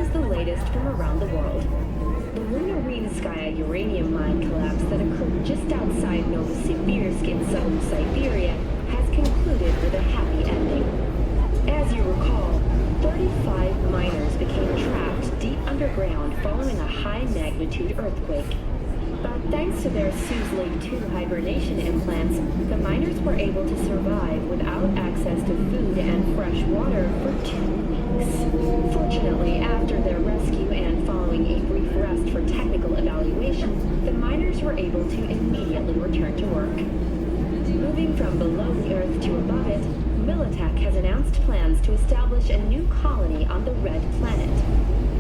is the latest from around the world. The Lunarinskaya uranium mine collapse that occurred just outside Novosibirsk in southern Siberia has concluded with a happy ending. As you recall, 35 miners became trapped deep underground following a high-magnitude earthquake. But thanks to their Suze Lake 2 hibernation implants, the miners were able to survive without access to food and fresh water for 2 weeks. Fortunately, after their rescue and following a brief rest for technical evaluation, the miners were able to immediately return to work. Moving from below the Earth to above it, Militech has announced plans to establish a new colony on the Red Planet.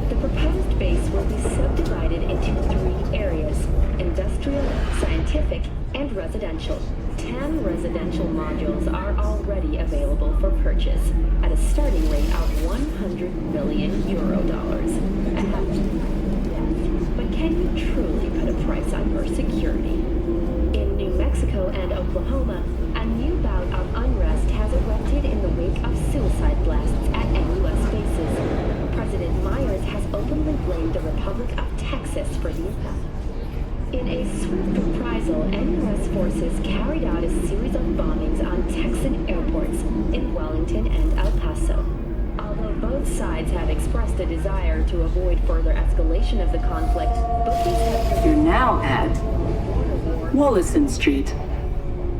The proposed base will be subdivided into 3 areas: industrial, scientific, and residential. 10 residential modules are already available for purchase at a starting rate of €100 million. But can you truly put a price on your security? In New Mexico and Oklahoma, a new bout of unrest has erupted in the wake of suicide blasts at NUS bases. President Myers has openly blamed the Republic of Texas for the attack. In a swift reprisal, NUS forces carried out a series of bombings on Texan airports in Wellington and El Paso. Although both sides have expressed a desire to avoid further escalation of the conflict, both have... You're now at Wallison Street.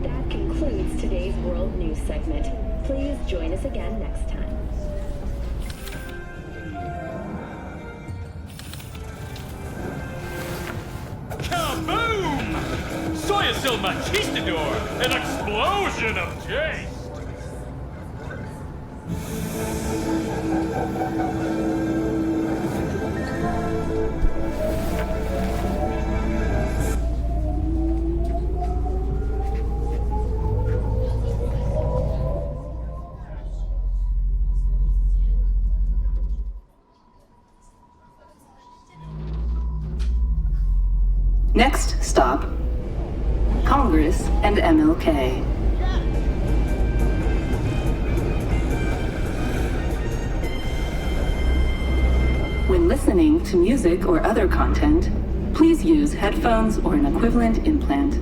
That concludes today's World News segment. Please join us again next time. Kaboom! Soyasil Machistador! An explosion of taste! Next stop, Congress and MLK. When listening to music or other content, please use headphones or an equivalent implant.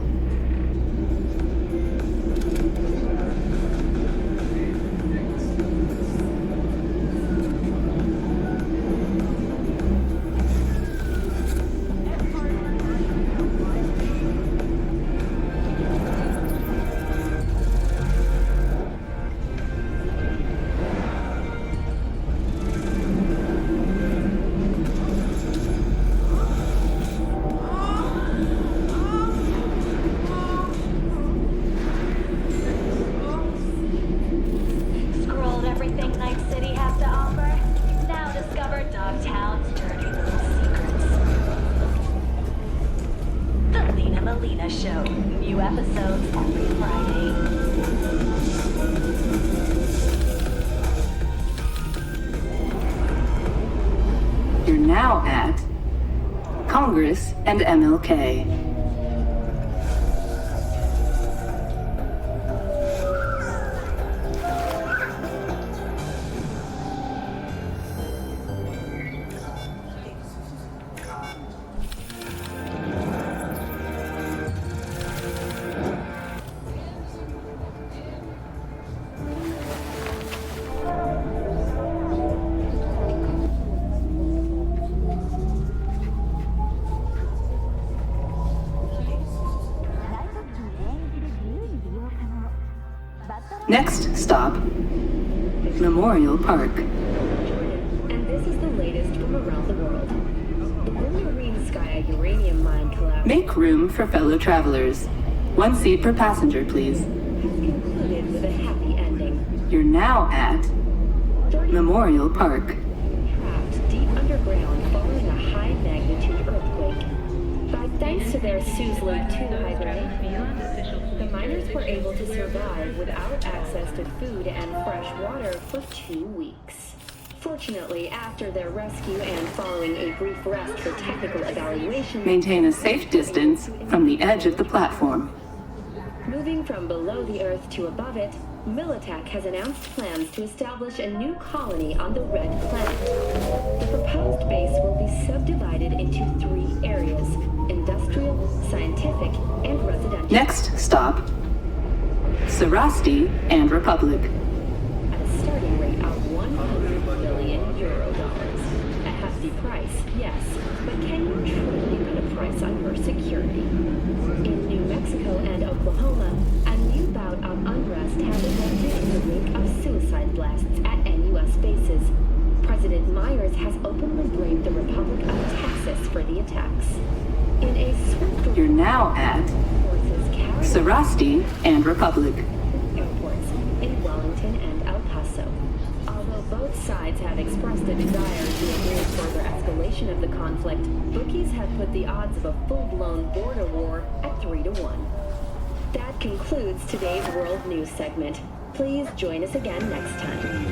Now at Congress and MLK. Next stop, Memorial Park. And this is the latest from around the world. The Lunarinskaya uranium mine collapse Make room for fellow travelers. 1 seat per passenger, please. has concluded with a happy ending. You're now at Memorial Park. Trapped deep underground following a high-magnitude earthquake. But thanks to their Suze Lake 2 hibernation, the miners were able to survive without access to food and fresh water for 2 weeks. Fortunately, after their rescue and following a brief rest for technical evaluation, Maintain a safe distance from the edge of the platform. moving from below the Earth to above it, Militech has announced plans to establish a new colony on the Red Planet. The proposed into 3 areas: industrial, scientific, and residential. Next stop, Sarasti and Republic. At a starting rate of 100 billion euro dollars. A hefty price, yes, but can you truly put a price on your security? In New Mexico and Oklahoma, a new bout of unrest has erupted in the wake of suicide blasts at NUS bases. President Myers has openly blamed the Republic of Texas for the attacks. In a swift... You're now at forces carried Sarasti and Republic. airports in Wellington and El Paso. Although both sides have expressed a desire to avoid further escalation of the conflict, bookies have put the odds of a full-blown border war at 3-1. That concludes today's World News segment. Please join us again next time.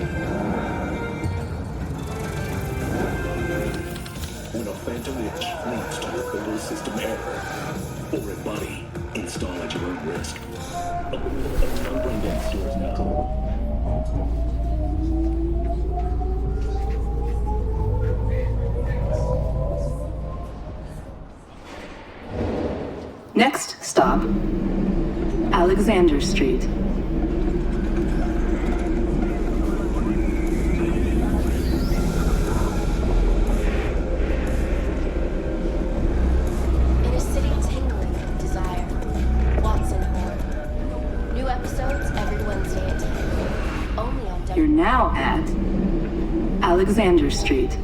When a phantom witch leads to a portal system error, or a body, install at your own risk. Non-brain stores now. Next stop, Alexander Street. You're now at Alexander Street.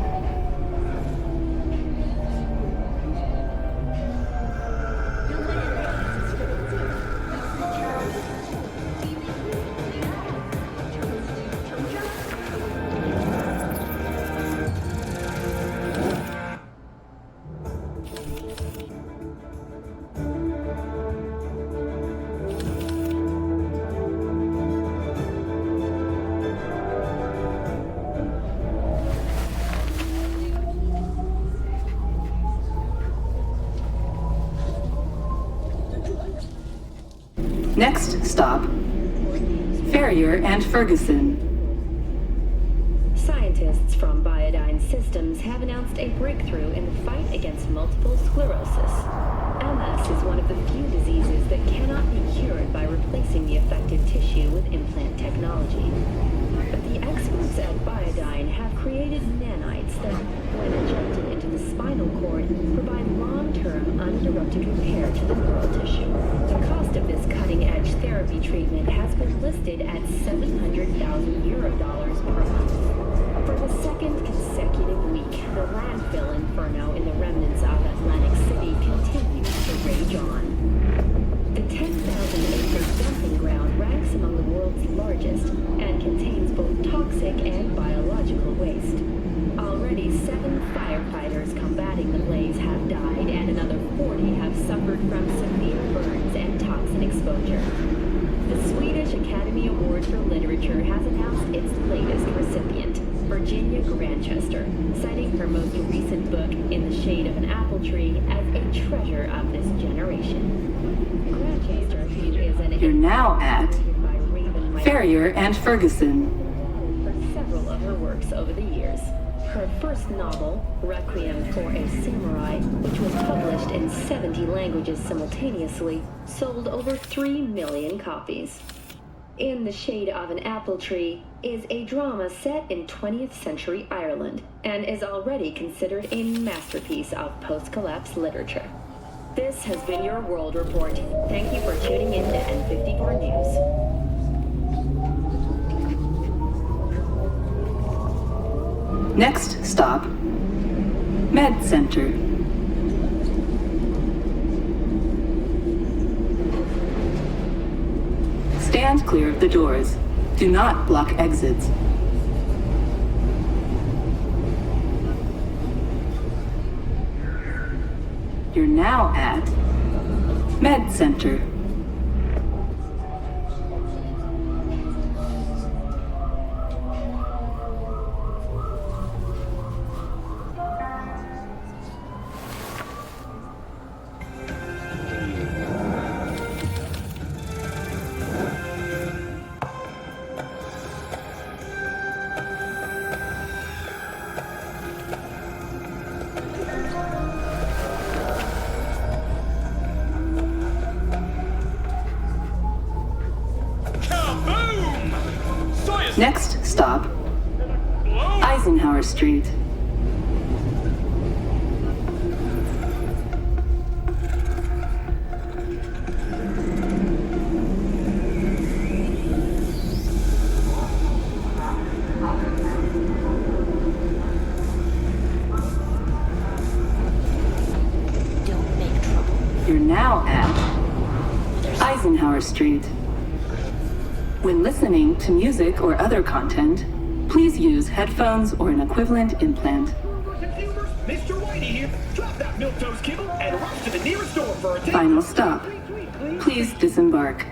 Next stop, Ferrier and Ferguson. Scientists from Biodyne Systems have announced a breakthrough in the fight against multiple sclerosis. MS is one of the few diseases that cannot be cured by replacing the affected tissue with implant technology. But the experts at Biodyne have created nanites that, when injected into the spinal cord, provide long-term uninterrupted repair to the neural tissue. The cost of this cutting-edge therapy treatment has been listed at €700,000 per month. For the second consecutive week, the landfill inferno in the remnants of Atlantic City continues to rage on. The 10,000-acre dumping ground ranks among the world's largest and contains both toxic and biological waste. Already 7 firefighters combating the blaze have died, and another 40 have suffered from severe burns and toxin exposure. The Swedish Academy Award for Literature has announced its latest recipient, Virginia Grantchester, citing her most recent book, In the Shade of an Apple Tree, as a treasure of this generation. Grantchester, who is an... You're now at Ferrier and Ferguson. For several of her works over the years. Her first novel, Requiem for a Samurai, which was published in 70 languages simultaneously, sold over 3 million copies. In the Shade of an Apple Tree is a drama set in 20th century Ireland and is already considered a masterpiece of post-collapse literature. This has been your World Report. Thank you for tuning in to N54 News. Next stop, Med Center. Stand clear of the doors. Do not block exits. You're now at Med Center. Next stop, Eisenhower Street. Don't make trouble. You're now at Eisenhower Street. When listening to music or other content, please use headphones or an equivalent implant. Consumers, Mr. Whitey here. Drop that milquetoast kibble and rush to the nearest store for a Final stop. Please disembark.